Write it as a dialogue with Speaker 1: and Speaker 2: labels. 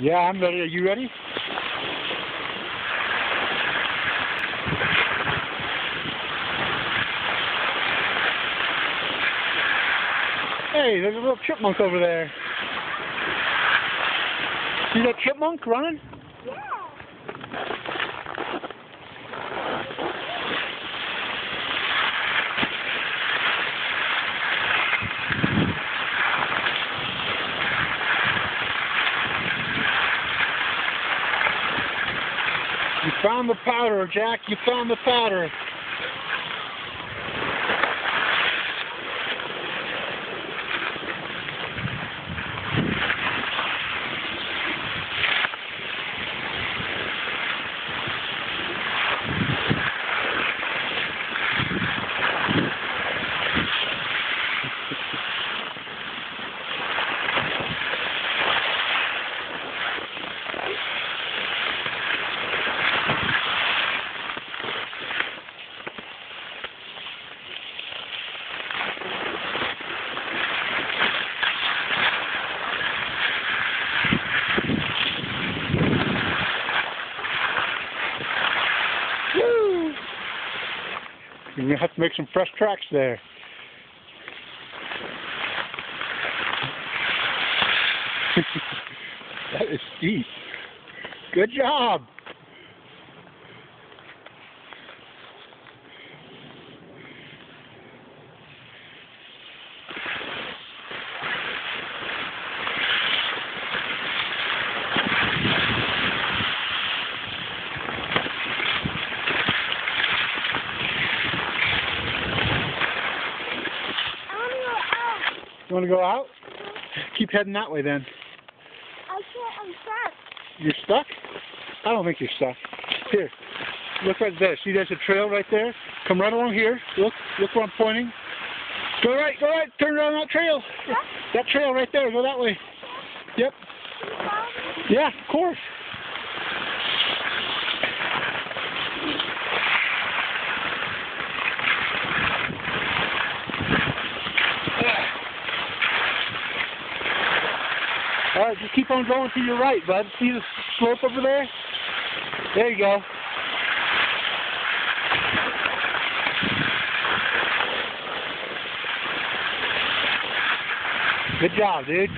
Speaker 1: Yeah, I'm ready. Are you ready? Hey, there's a little chipmunk over there. See that chipmunk running? You found the powder, Jack. You found the powder. Woo! You're going to have to make some fresh tracks there. That is steep. Good job. You want to go out? Keep heading that way then.
Speaker 2: I can't, I'm stuck.
Speaker 1: You're stuck? I don't think you're stuck. Here, look right there. See there's a trail right there? Come right along here. Look where I'm pointing. Go right, turn around that trail.
Speaker 2: Huh?
Speaker 1: That trail right there, go that way. Yep. Yeah, of course. All right, just keep on going to your right, bud. See the slope over there? There you go. Good job, dude.